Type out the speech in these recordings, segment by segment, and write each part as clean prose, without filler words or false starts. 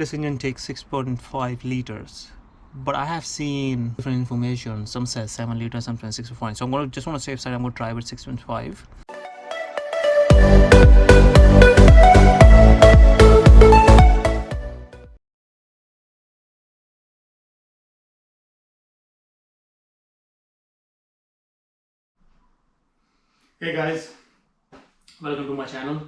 This engine takes 6.5 liters, but I have seen different information. Some says 7 liters, some says 6.5. So I'm going to just want to save side. I'm going to try with 6.5. Hey guys, welcome to my channel.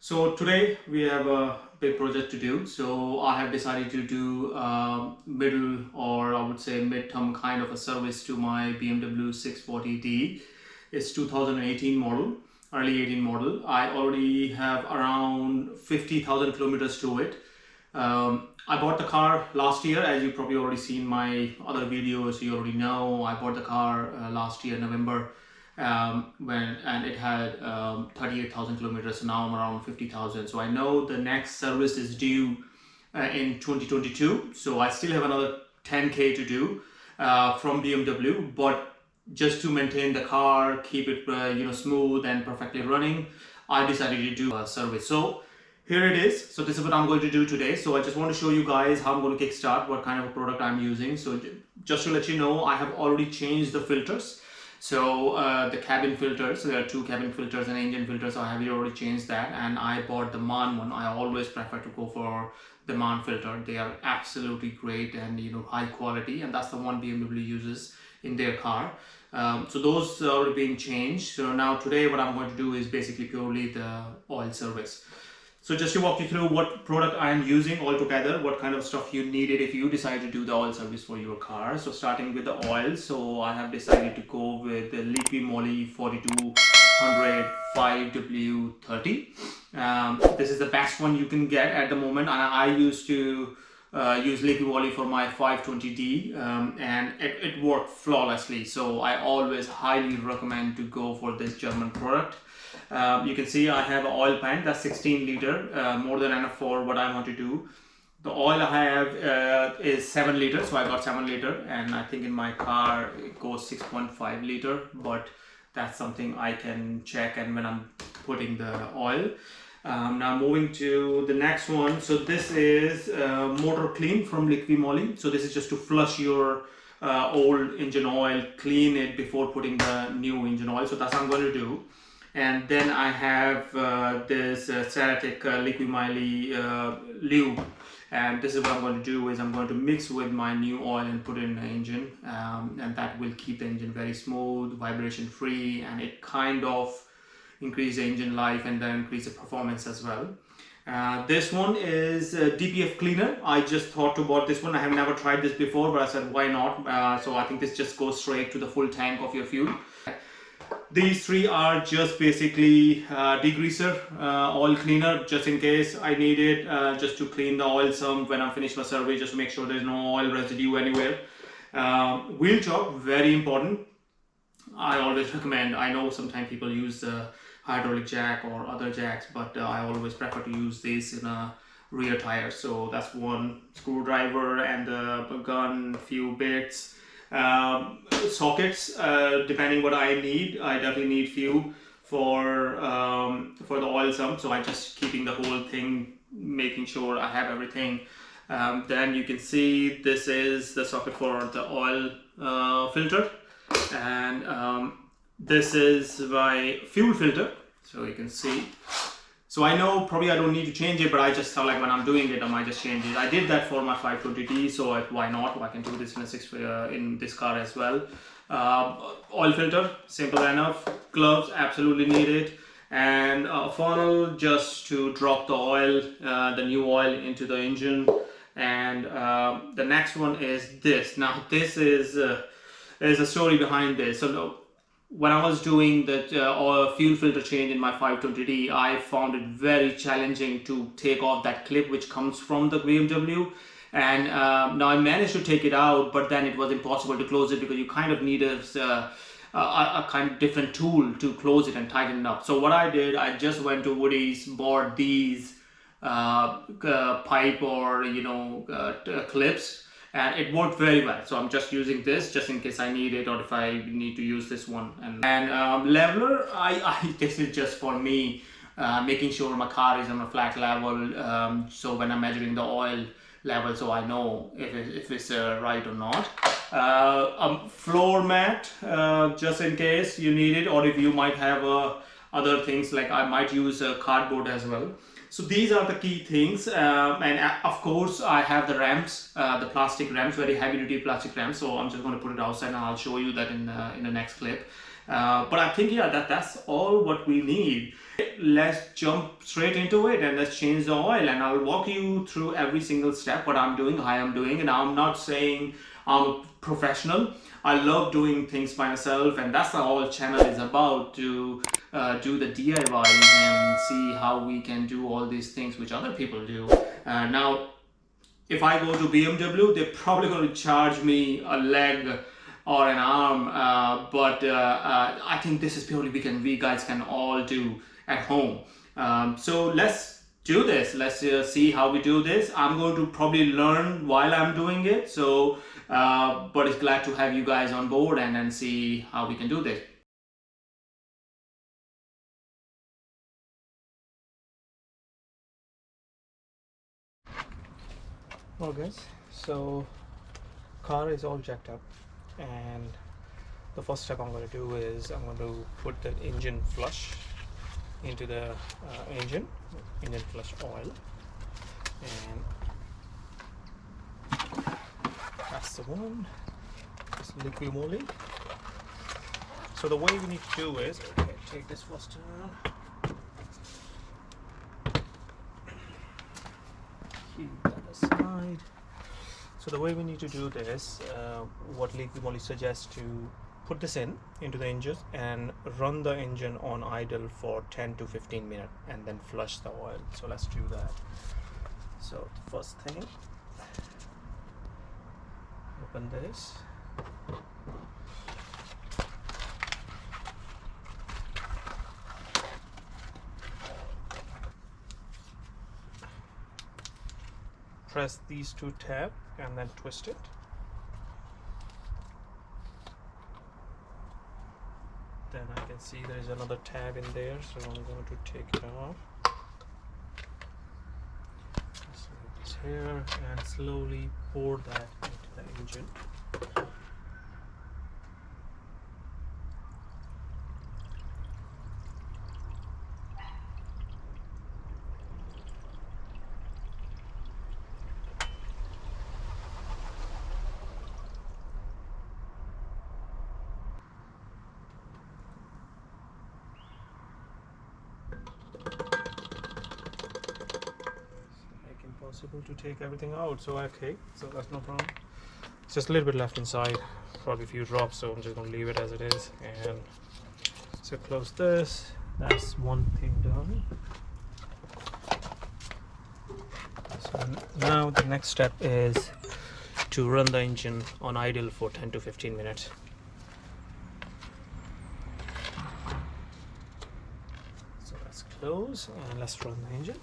So today we have a big project to do. So I have decided to do middle, or I would say mid-term kind of a service to my BMW 640D. It's 2018 model, early 18 model. I already have around 50,000 kilometers to it. I bought the car last year, as you probably already seen my other videos. You already know I bought the car last year November, and it had 38,000 kilometers. So now I'm around 50,000. So I know the next service is due in 2022. So I still have another 10k to do from BMW, but just to maintain the car, keep it smooth and perfectly running, I decided to do a service. So here it is. So this is what I'm going to do today. So I just want to show you guys how I'm going to kickstart, what kind of a product I'm using. So just to let you know, I have already changed the filters. So the cabin filters, so there are two cabin filters and engine filters. So I have already changed that, and I bought the MAN one. I always prefer to go for the MAN filter. They are absolutely great and high quality, and that's the one BMW uses in their car. So those are already being changed. So now today what I'm going to do is basically purely the oil service. So just to walk you through what product I am using altogether, what kind of stuff you needed if you decide to do the oil service for your car. So starting with the oil, so I have decided to go with the Liqui Moly 4200 5W30. This is the best one you can get at the moment, and I used to use Liqui Moly for my 520D, and it worked flawlessly. So I always highly recommend to go for this German product. You can see I have an oil pan that's 16 liter, more than enough for what I want to do. The oil I have is 7 liters, so I got 7 liter, and I think in my car it goes 6.5 liter, but that's something I can check and when I'm putting the oil. Now moving to the next one. So this is motor clean from Liqui Moly. So this is just to flush your old engine oil, clean it before putting the new engine oil. So that's what I'm going to do. And then I have this Ceratic Liqui Moly lube, and this is what I'm going to do is I'm going to mix with my new oil and put it in the engine, and that will keep the engine very smooth, vibration free, and it kind of increase the engine life and then increase the performance as well. This one is DPF cleaner. I just thought about this one. I have never tried this before, but I said why not. So I think this just goes straight to the full tank of your fuel. These three are just basically degreaser, oil cleaner, just in case I need it, just to clean the oil some when I'm finished my survey, just to make sure there's no oil residue anywhere. Wheel chock, very important. I always recommend, I know sometimes people use the hydraulic jack or other jacks, but I always prefer to use this in a rear tire. So that's one screwdriver and the gun, few bits. Sockets, depending what I need. I definitely need few for the oil sump, so I just keeping the whole thing, making sure I have everything. Then you can see this is the socket for the oil filter, and this is my fuel filter, so you can see. So I know probably I don't need to change it, but I just felt like when I'm doing it, I might just change it. I did that for my 520D, so why not? I can do this in this car as well. Oil filter, simple enough. Gloves, absolutely needed. And a funnel just to drop the oil, the new oil into the engine. And the next one is this. Now this is there's a story behind this. So when I was doing the fuel filter change in my 520D, I found it very challenging to take off that clip which comes from the BMW. And now I managed to take it out, but then it was impossible to close it because you kind of need a kind of different tool to close it and tighten it up. So what I did, I just went to Woody's, bought these pipe or clips, and it worked very well. So I'm just using this just in case I need it or if I need to use this one. And leveler, this is just for me making sure my car is on a flat level, so when I'm measuring the oil level, so I know if it's right or not. A floor mat, just in case you need it, or if you might have other things, like I might use cardboard as well. So these are the key things, and of course I have the ramps, the plastic ramps, very heavy duty plastic ramps. So I'm just going to put it outside and I'll show you that in the next clip. But I think, yeah, that's all what we need. Let's jump straight into it and let's change the oil, and I'll walk you through every single step, what I'm doing, how I'm doing. And I'm not saying I'm a professional. I love doing things by myself, and that's the whole channel is about, to do the DIYs and see how we can do all these things which other people do. Now, if I go to BMW, they're probably going to charge me a leg or an arm, but I think this is purely we guys can all do at home. So let's do this. Let's see how we do this. I'm going to probably learn while I'm doing it. So, but it's glad to have you guys on board and then see how we can do this. Well guys, so car is all jacked up, and the first step I'm going to do is I'm going to put the engine flush into the engine flush oil, and that's the one. It's liquid moly. So the way we need to do is, okay, take this first down. Keep that aside. So the way we need to do this, what liquid moly suggests, to put this into the engine and run the engine on idle for 10 to 15 minutes and then flush the oil. So let's do that. So the first thing, open this. Press these two tabs and then twist it. Then I can see there is another tab in there, so I'm going to take it off. Just leave this here and slowly pour that into the engine. Possible to take everything out, so okay, so that's no problem. It's just a little bit left inside, probably a few drops, so I'm just going to leave it as it is. And so close this. That's one thing done. So now the next step is to run the engine on idle for 10 to 15 minutes. So let's close and let's run the engine.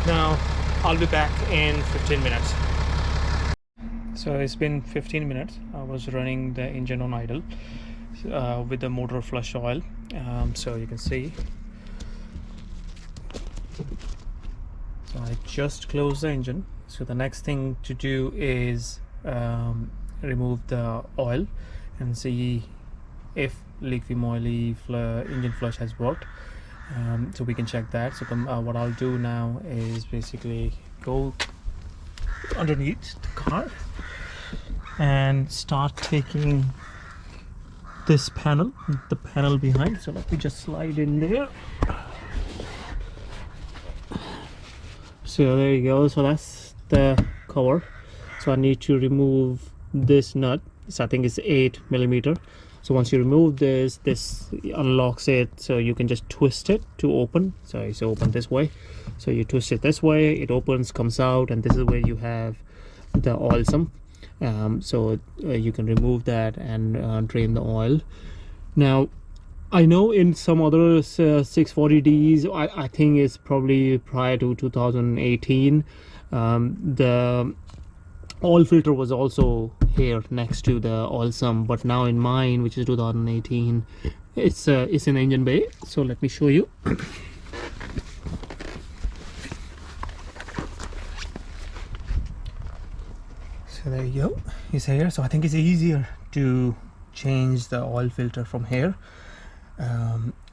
Now I'll be back in 15 minutes. So it's been 15 minutes. I was running the engine on idle with the motor flush oil. So you can see. So I just closed the engine. So the next thing to do is remove the oil and see if liquid moly engine flush has worked. So we can check that. So what I'll do now is basically go underneath the car and start taking this panel, the panel behind. So let me just slide in there. So there you go. So that's the cover. So I need to remove this nut. So I think it's 8mm. So once you remove this unlocks it, so you can just twist it to open. So it's open this way, so you twist it this way, it opens, comes out, and this is where you have the oil sump. So you can remove that and drain the oil. Now I know in some other 640Ds, I think it's probably prior to 2018, the oil filter was also here next to the oil sump, but now in mine, which is 2018, it's in engine bay. So let me show you. So there you go, it's here. So I think it's easier to change the oil filter from here.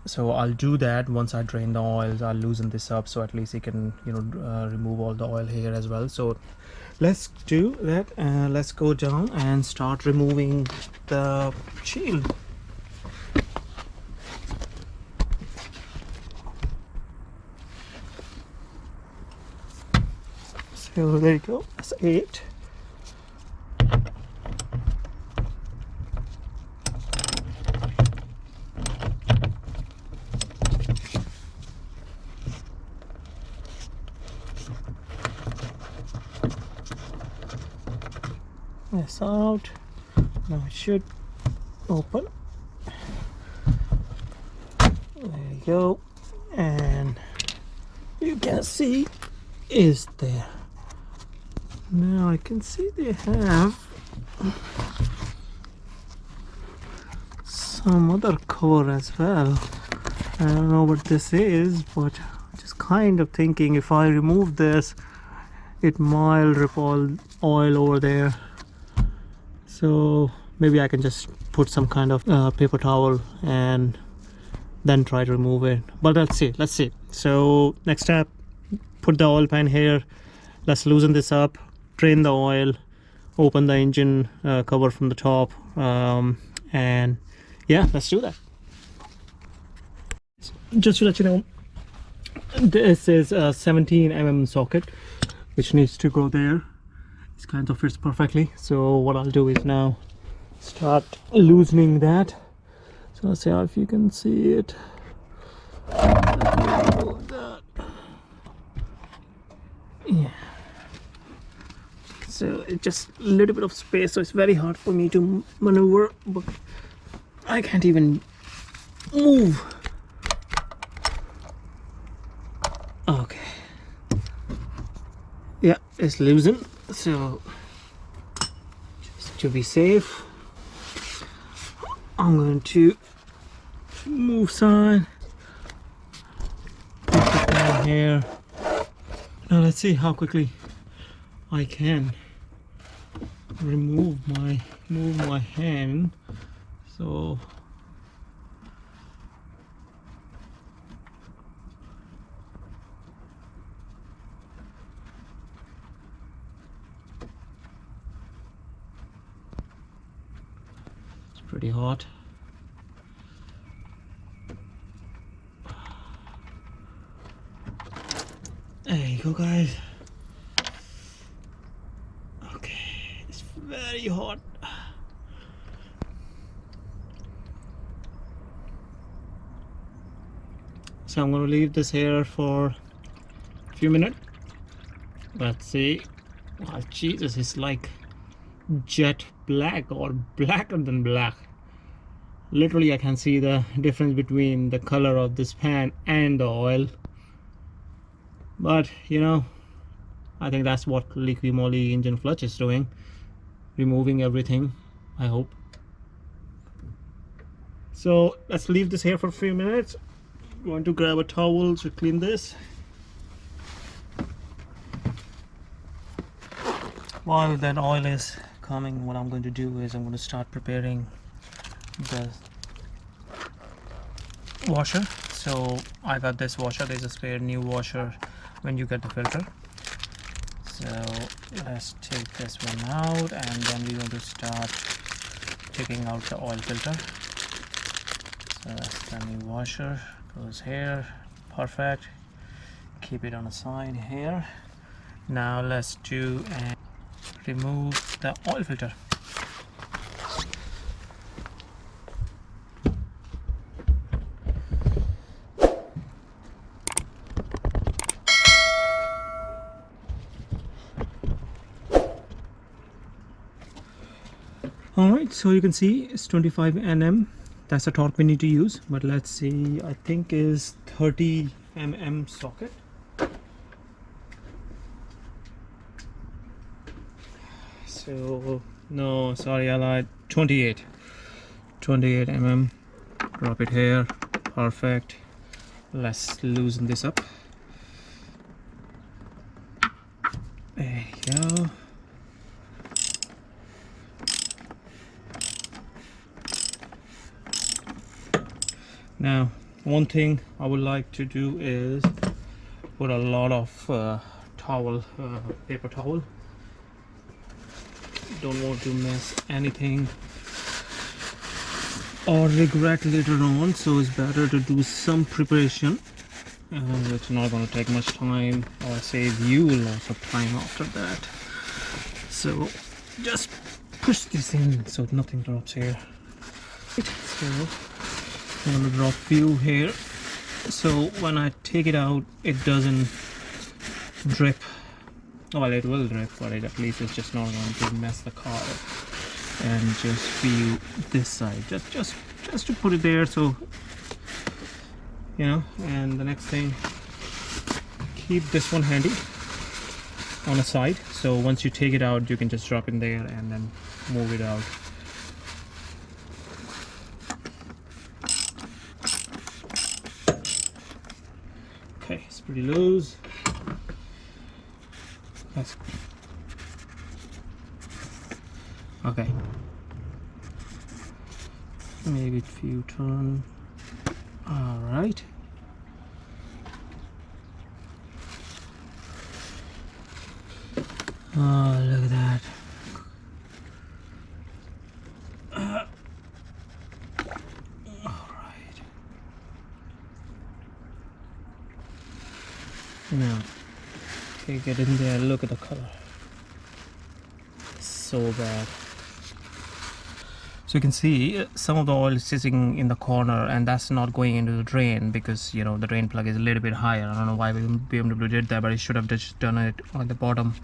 So I'll do that once I drain the oils. I'll loosen this up so at least it can, you know, remove all the oil here as well. So let's do that. Let's go down and start removing the shield. So there you go, that's it. This out. Now it should open. There you go, and you can see is there. Now I can see they have some other cover as well. I don't know what this is, but I'm just kind of thinking if I remove this, it might rip all oil over there. So maybe I can just put some kind of paper towel and then try to remove it. But let's see. So next step, put the oil pan here. Let's loosen this up, drain the oil, open the engine cover from the top, and yeah, let's do that. Just to let you know, this is a 17mm socket which needs to go there. It kind of fits perfectly. So what I'll do is now start loosening that. So let's see if you can see it. Yeah. So it's just a little bit of space, so it's very hard for me to maneuver, but I can't even move. Okay. Yeah, it's loosened. So just to be safe, I'm going to move side, put it down here. Now let's see how quickly I can move my hand. So it's pretty hot. There you go, guys. Okay, it's very hot. So I'm going to leave this here for a few minutes. Let's see. Oh, Jesus, it's like jet black or blacker than black. Literally, I can see the difference between the color of this pan and the oil. But you know, I think that's what Liqui Moly engine flush is doing, removing everything, I hope. So let's leave this here for a few minutes. I'm going to grab a towel to clean this. While that oil is coming, what I'm going to do is I'm going to start preparing the washer. So I got this washer. There's a spare new washer when you get the filter. So let's take this one out, and then we're going to start taking out the oil filter. So that's the new washer, goes here, perfect. Keep it on the side here. Now let's do and remove the oil filter. Alright, so you can see it's 25 nm that's the torque we need to use. But let's see, I think is 30 mm socket. So no, sorry, I lied. 28 mm. Drop it here. Perfect. Let's loosen this up. There you go. Now, one thing I would like to do is put a lot of paper towel. Don't want to mess anything or regret later on, so it's better to do some preparation. It's not going to take much time or save you lots of time after that. So just push this in so nothing drops here. So I'm going to drop few here, so when I take it out it doesn't drip. Well, it will drip, but at least it's just not going to mess the car up. And just few this side, just to put it there, so you know. And the next thing, keep this one handy on the side, so once you take it out you can just drop in there and then move it out. Okay, it's pretty loose. That's okay. Maybe a few turn. All right. Oh, look at that. All right. Now, okay, get in there. Look at the color. So bad. So you can see some of the oil is sitting in the corner, and that's not going into the drain because, you know, the drain plug is a little bit higher. I don't know why BMW did that, but it should have just done it on the bottom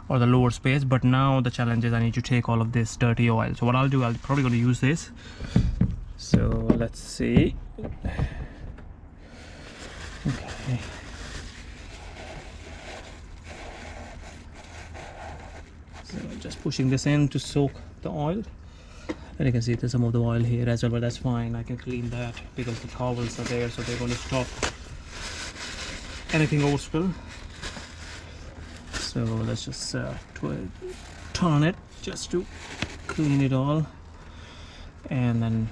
or the lower space. But now the challenge is I need to take all of this dirty oil. So what I'll do, I'll probably going to use this. So let's see. Okay. So just pushing this in to soak the oil. And you can see there's some of the oil here as well, but that's fine. I can clean that because the towels are there, so they're going to stop anything overspill. So let's just turn it just to clean it all and then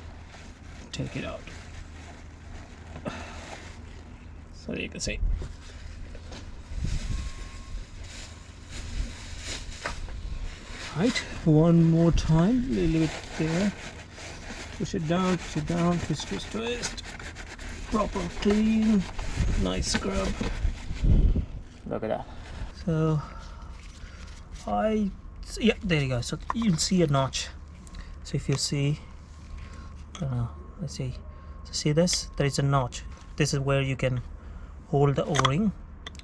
take it out. So you can see. Right, one more time, little bit there. Push it down, twist, twist, twist. Proper clean, nice scrub. Look at that. So, yeah, there you go. So you'll see a notch. So if you see, let's see. So see this? There is a notch. This is where you can hold the O-ring.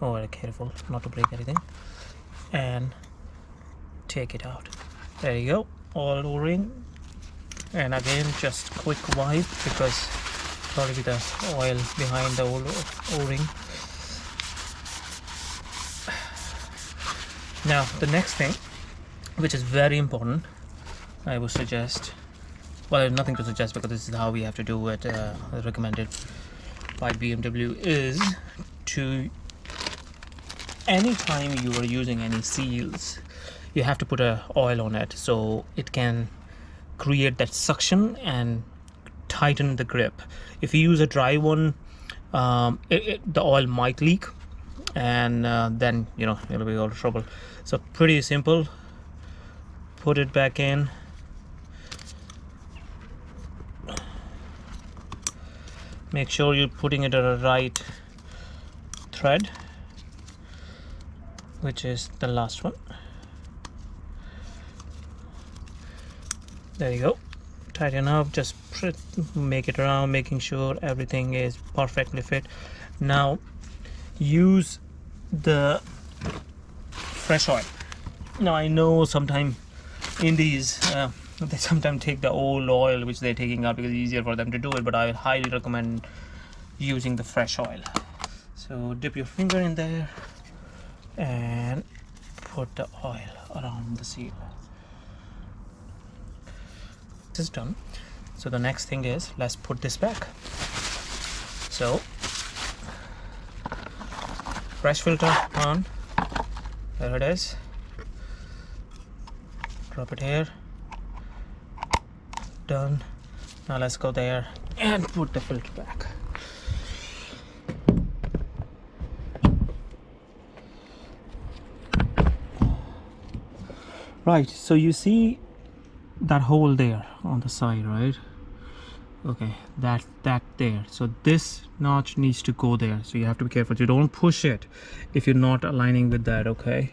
Oh, careful not to break anything. And take it out. There you go, all O-ring. And again, just quick wipe because probably the oil behind the O-ring. Now the next thing, which is very important, I would suggest, well, nothing to suggest because this is how we have to do it, recommended by BMW, is to, anytime you are using any seals, you have to put a oil on it so it can create that suction and tighten the grip. If you use a dry one, the oil might leak, and then, you know, it'll be all trouble. So pretty simple. Put it back in. Make sure you're putting it at the right thread, which is the last one. There you go. Tighten up, just make it around, making sure everything is perfectly fit. Now use the fresh oil. Now I know sometimes in these They sometimes take the old oil which they're taking out because it's easier for them to do it, but I would highly recommend using the fresh oil. So dip your finger in there and put the oil around the seal. This is done. So the next thing is, let's put this back. So fresh filter on, there it is. Drop it here. Done. Now let's go there and put the filter back. Right, so you see that hole there on the side, right? Okay, that there. So this notch needs to go there, so you have to be careful. You don't push it if you're not aligning with that, okay?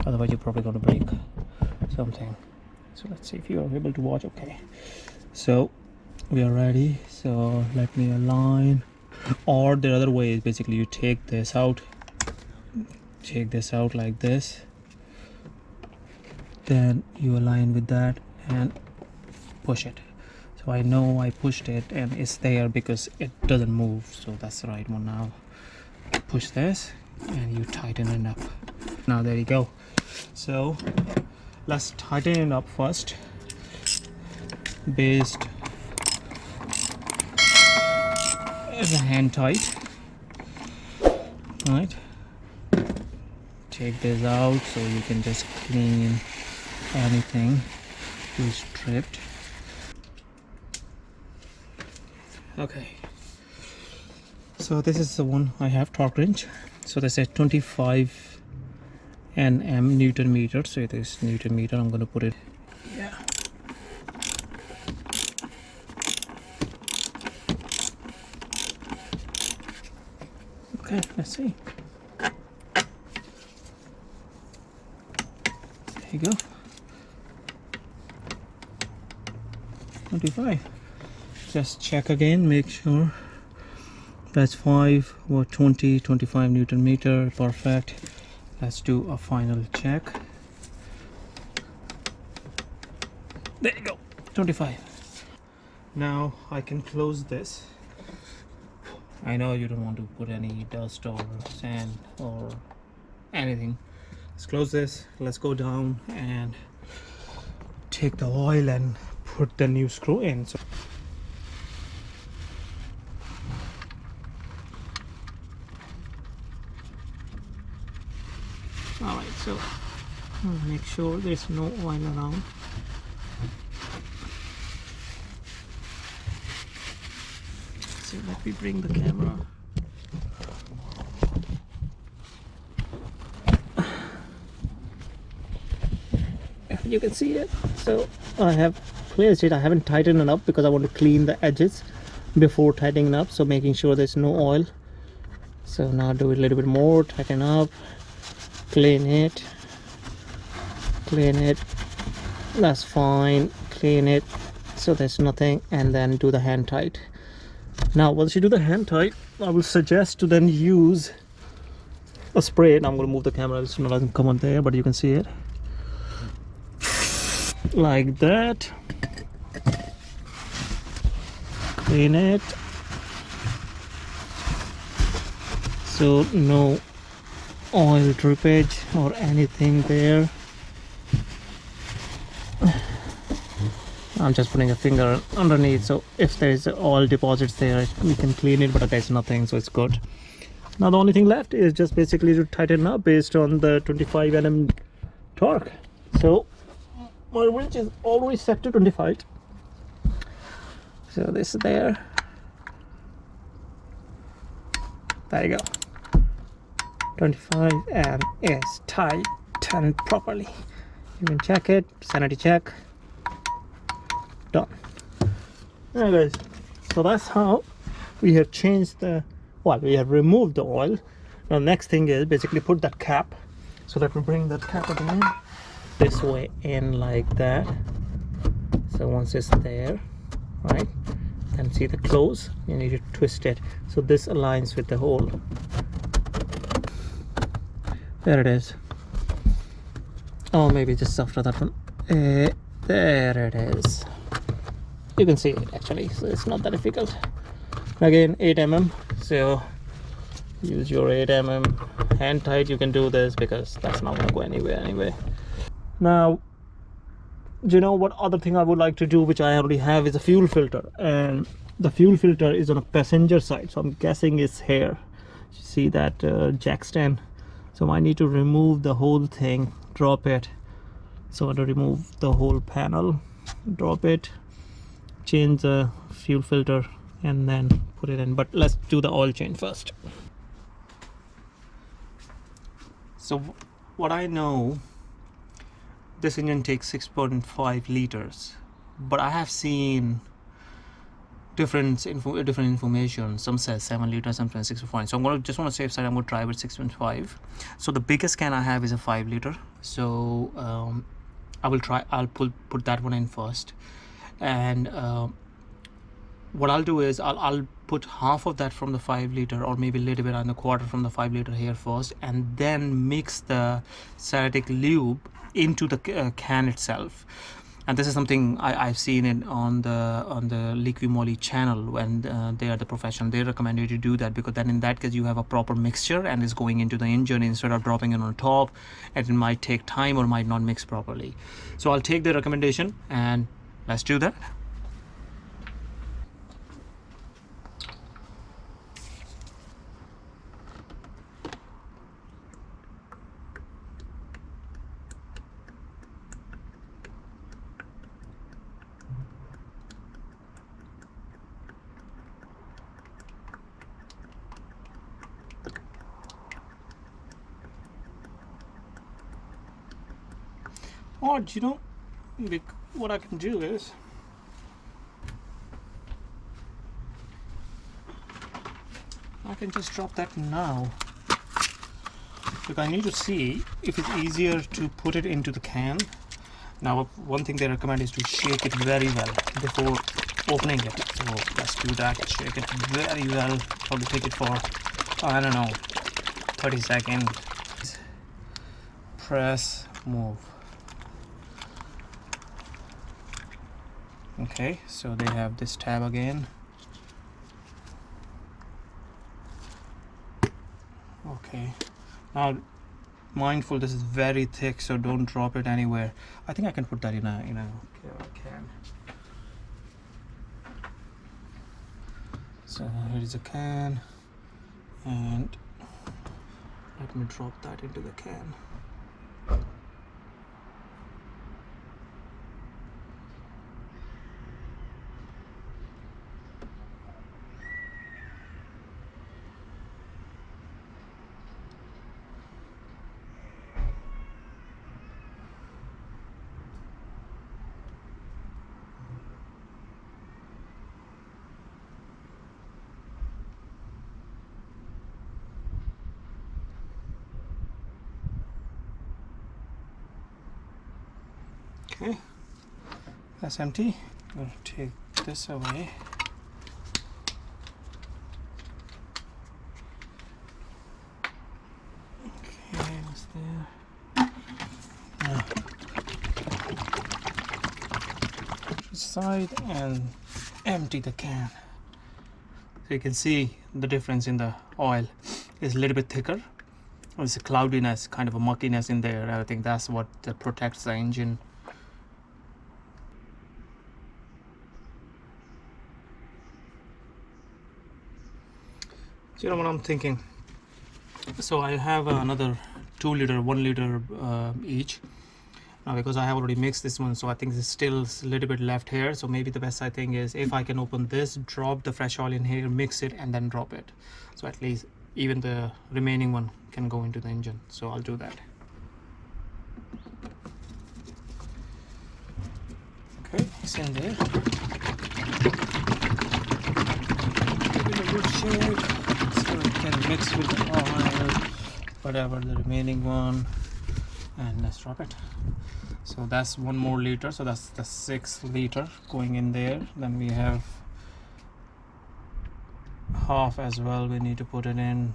Otherwise you're probably going to break something. So let's see if you are able to watch. Okay, so we are ready. So let me align. Or the other way is basically you take this out like this, then you align with that and push it. So I know I pushed it and it's there because it doesn't move, so that's the right one. Now push this and you tighten it up. Now there you go. So let's tighten it up first based as a hand tight. Right, take this out so you can just clean anything to stripped. Okay, so this is the one I have torque wrench. So this is 25 Nm Newton meter. So it is Newton meter. I'm going to put it. Yeah. Okay, let's see. There you go. 25. Just check again, make sure that's 5 or 25 Newton meter. Perfect. Let's do a final check. There you go, 25. Now I can close this. I know you don't want to put any dust or sand or anything. Let's close this. Let's go down and take the oil and put the new screw in. So alright, so make sure there's no oil around. So let me bring the camera. If you can see it, so I have placed it. I haven't tightened it up because I want to clean the edges before tightening up, so making sure there's no oil. So now do it a little bit more, tighten up, clean it, that's fine, clean it so there's nothing, and then do the hand tight. Now once you do the hand tight, I will suggest to then use a spray. And I'm going to move the camera so it doesn't come on there, but you can see it like that. Clean it so no oil drippage or anything there. I'm just putting a finger underneath, so if there is oil deposits there we can clean it, but there's nothing, so it's good. Now the only thing left is just basically to tighten up based on the 25 Nm torque. So my wrench is already set to 25, so this is there. There you go, 25, and it's tightened properly. You can check it, sanity check. Done. Alright guys, so that's how we have changed the, well, we have removed the oil. Now next thing is basically put that cap. So let me bring that cap again this way in like that. So once it's there, right, and see the close, you need to twist it so this aligns with the hole. There it is. Oh, maybe just after that one. There it is. You can see it actually, so it's not that difficult. Again, 8 mm, so use your 8 mm hand tight. You can do this because that's not going to go anywhere anyway. Now, do you know what other thing I would like to do, which I already have, is a fuel filter, and the fuel filter is on a passenger side, so I'm guessing it's here. You see that jack stand, so I need to remove the whole thing, drop it. So I want to remove the whole panel, drop it, change the fuel filter, and then put it in. But let's do the oil change first. So what I know, this engine takes 6.5 liters, but I have seen different information. Some says 7 liters, some says 6.5. So I'm going to just want to save side. I'm going to try with 6.5. So the biggest can I have is a 5 liter. So I'll put that one in first, and what I'll do is I'll put half of that from the 5 liter, or maybe a little bit and a quarter from the 5 liter here first, and then mix the cyanotic lube into the can itself. And this is something I've seen it on the Liqui Moly channel, when they are the professional. They recommend you to do that, because then in that case you have a proper mixture and it's going into the engine instead of dropping it on top, and it might take time or might not mix properly. So I'll take the recommendation and let's do that. Or, you know, what I can do is I can just drop that now, because I need to see if it's easier to put it into the can. Now, one thing they recommend is to shake it very well before opening it. So let's do that. Shake it very well. Probably take it for, I don't know, 30 seconds. Press, move. Okay, so they have this tab again. Okay, now mindful, this is very thick, so don't drop it anywhere. I think I can put that in a can. So here is a can, and let me drop that into the can. Okay, that's empty. I'm going to take this away. Okay, what's there? Side and empty the can. So you can see the difference in the oil. It's a little bit thicker. There's a cloudiness, kind of a muckiness in there. I think that's what protects the engine. So you know what I'm thinking? So I have another 2 liter, 1 liter each. Now, because I have already mixed this one, so I think there's still a little bit left here. So maybe the best I think is if I can open this, drop the fresh oil in here, mix it, and then drop it. So at least even the remaining one can go into the engine. So I'll do that. Okay, it's in there. Give it a good shake so it can mix with the oil, whatever the remaining one, and let's drop it. So that's 1 more liter, so that's the 6 liter going in there. Then we have half as well, we need to put it in.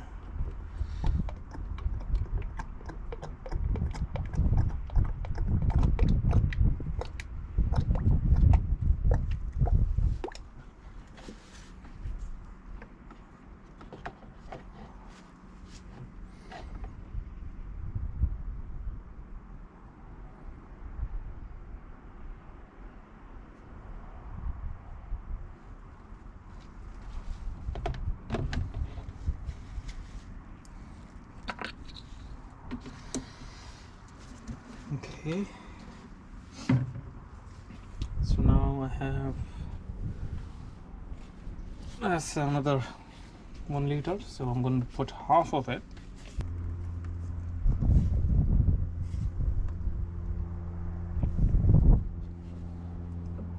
Okay, so now I have that's another 1 liter, so I'm going to put half of it.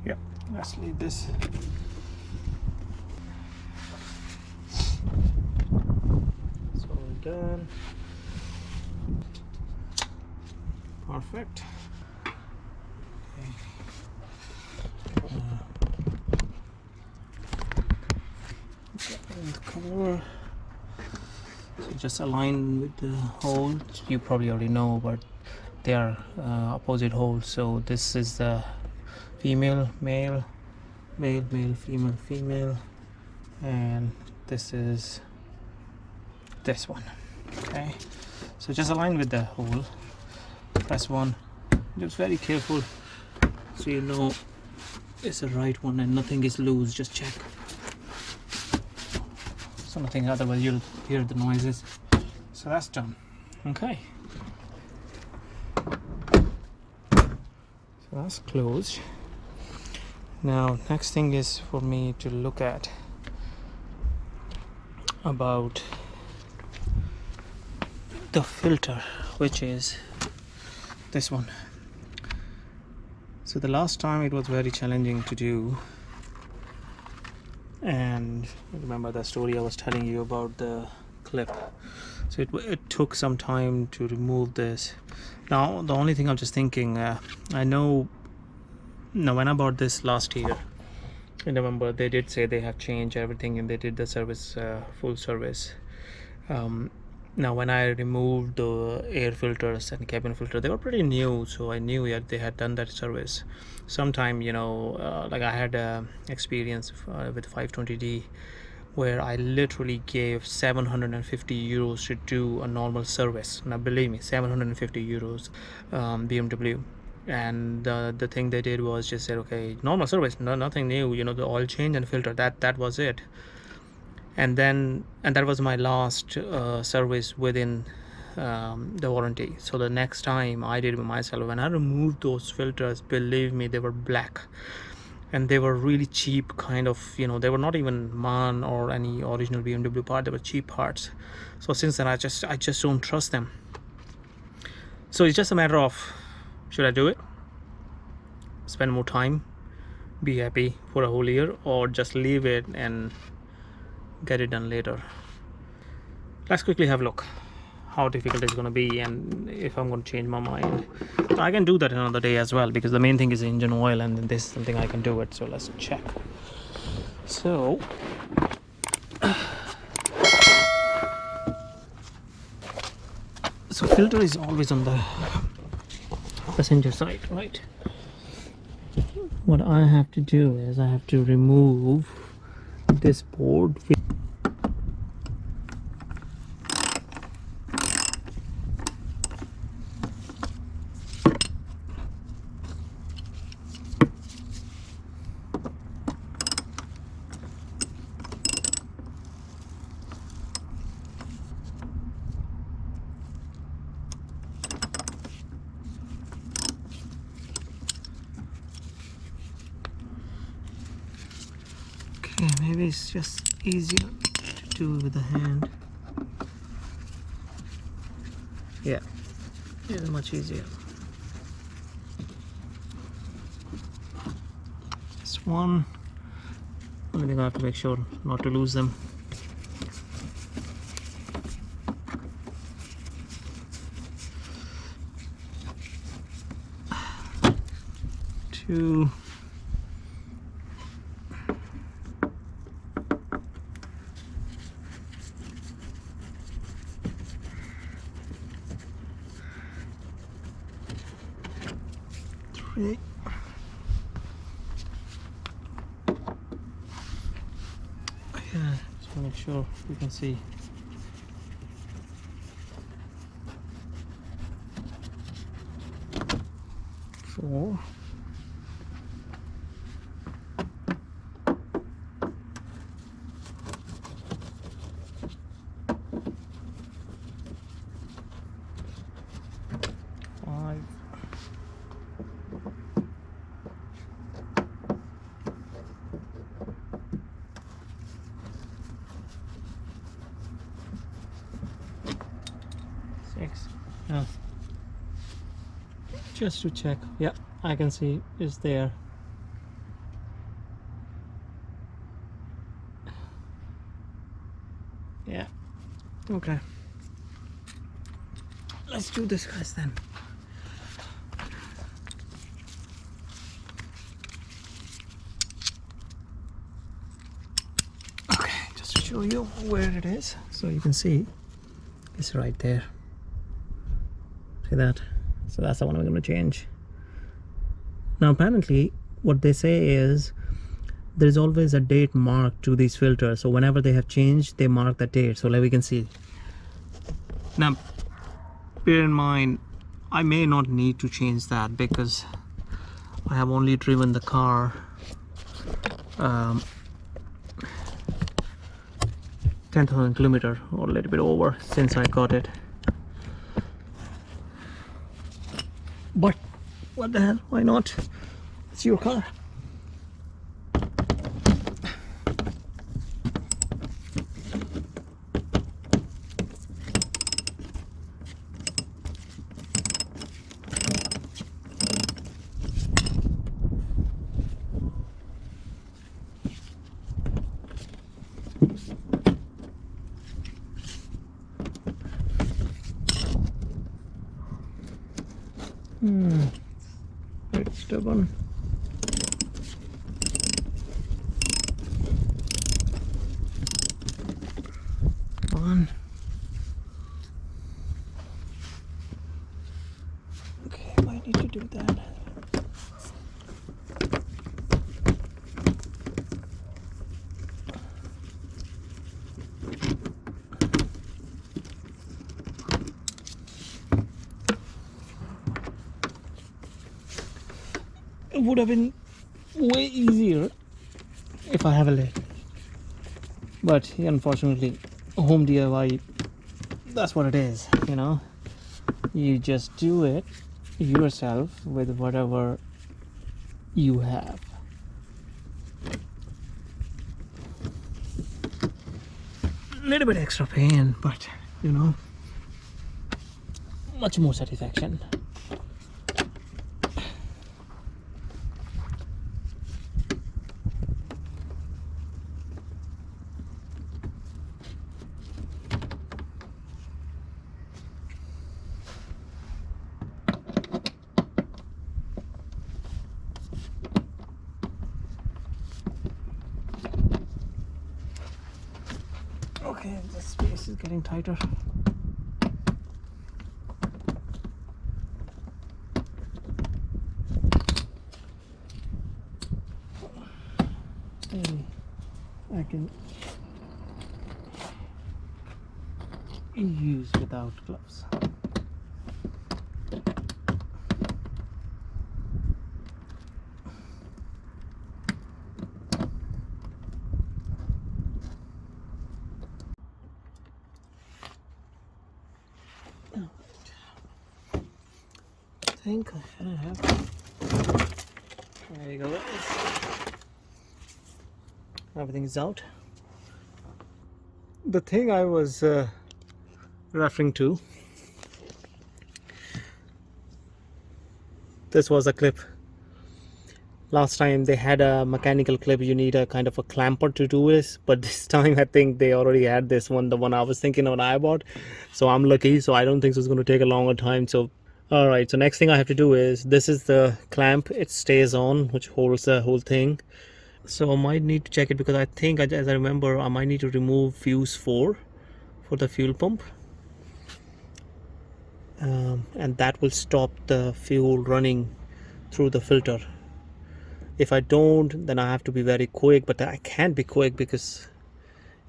Yeah, let's leave this. So we're done. Perfect. Okay. And the cover. So just align with the holes. You probably already know, but they are opposite holes. So this is the female, male, male, male, female, female, and this is this one. Okay, so just align with the hole. Press one. Just very careful, so you know it's the right one and nothing is loose. Just check. So nothing, otherwise you'll hear the noises. So that's done. Okay. So that's closed. Now next thing is for me to look at about the filter, which is this one. So the last time it was very challenging to do, and remember the story I was telling you about the clip. So it took some time to remove this. Now the only thing I'm just thinking, I know now when I bought this last year in November, they did say they have changed everything and they did the service, full service. Now when I removed the air filters and cabin filter, they were pretty new, so I knew they had done that service sometime, like I had experience with 520D where I literally gave 750 euros to do a normal service. Now believe me, 750 euros, BMW. And the thing they did was just said, okay, normal service, nothing new, the oil change and filter, that was it. And that was my last service within the warranty. So the next time I did it myself, when I removed those filters, believe me, they were black and they were really cheap, kind of, they were not even MAN or any original BMW part, they were cheap parts. So since then I just don't trust them. So it's just a matter of, should I do it, spend more time, be happy for a whole year, or just leave it and get it done later. Let's quickly have a look how difficult it's going to be and if I'm going to change my mind. I can do that another day as well, because the main thing is engine oil and this is something I can do it. So let's check. So filter is always on the passenger side, right? What I have to do is I have to remove this board. Maybe it's just easier to do with the hand. Yeah, it's much easier. Just one. Only thing I have to make sure not to lose them. Two. 3. Yeah, just make sure you can see. 4. 5. just to check. Yeah, I can see it's there. Yeah, okay. Let's do this, guys, then. Okay, just to show you where it is, so you can see it's right there. See that? So that's the one we're going to change. Now apparently what they say is there's always a date marked to these filters, so whenever they have changed they mark the date, so like we can see. Now bear in mind I may not need to change that because I have only driven the car 10,000 kilometers or a little bit over since I got it. But what the hell, why not? It's your car. Very stubborn. On. Okay, I need to do that. It would have been way easier if I have a lid, but unfortunately home DIY, that's what it is, you know. You just do it yourself with whatever you have. A little bit extra pain, but you know, much more satisfaction. Okay, the space is getting tighter. Maybe I can use without gloves. I think I have. There you go. Everything is out. The thing I was referring to, this was a clip. Last time they had a mechanical clip, you need a kind of a clamper to do this, but this time I think they already had this one, the one I was thinking of when I bought. So I'm lucky, so I don't think it's going to take a longer time. So alright, so next thing I have to do is, this is the clamp, it stays on, which holds the whole thing. So I might need to check it because I think, as I remember, I might need to remove fuse 4 for the fuel pump. And that will stop the fuel running through the filter. If I don't, then I have to be very quick, but I can't be quick because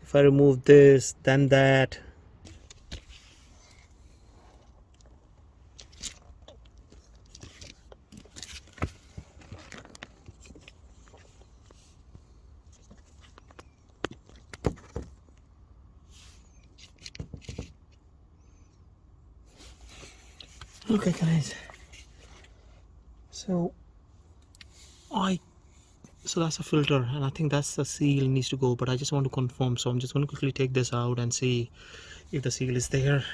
if I remove this, then that. Okay guys, so that's a filter, and I think that's the seal needs to go, but I just want to confirm, so I'm just going to quickly take this out and see if the seal is there.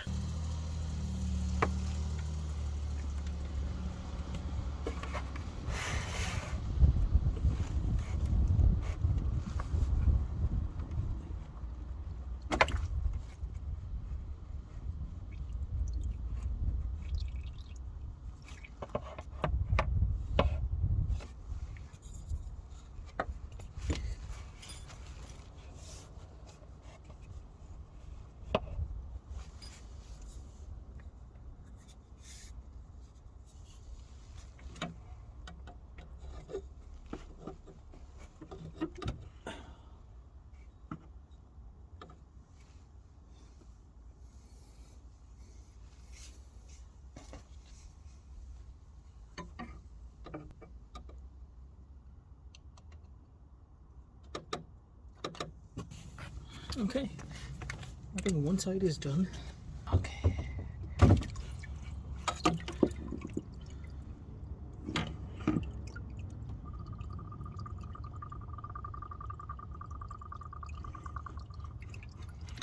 Okay, I think one side is done. Okay.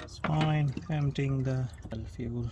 It's fine. Emptying the fuel.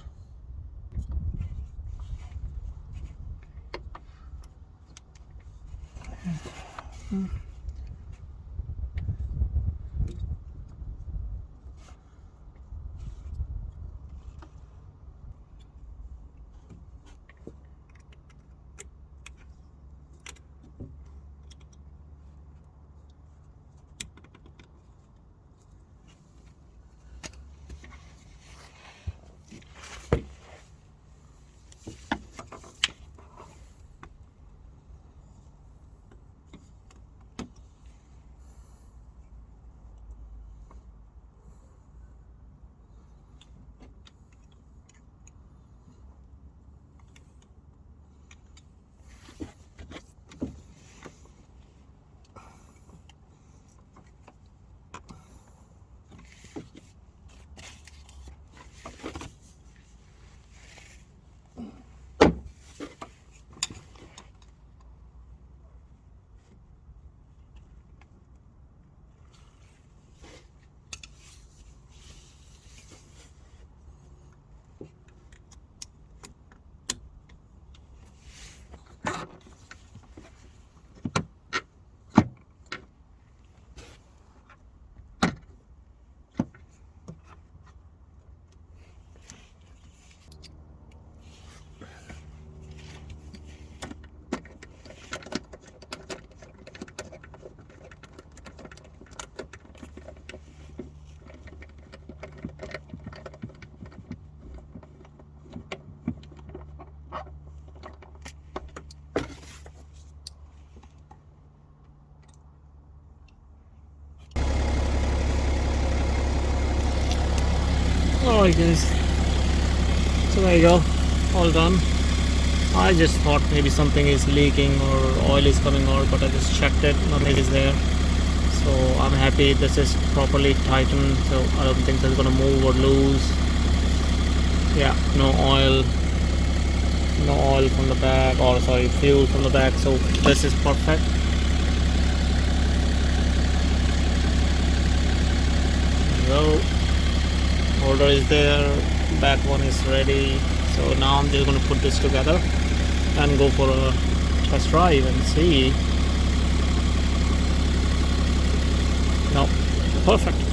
Alright guys, so there you go, all done. I just thought maybe something is leaking or oil is coming out, but I just checked it, nothing is there. So I'm happy this is properly tightened, so I don't think it's gonna move or lose. Yeah, no oil from the back, or sorry, fuel from the back, so this is perfect. There you go. Holder is there, back one is ready. So now I'm just going to put this together and go for a test drive and see. No, perfect.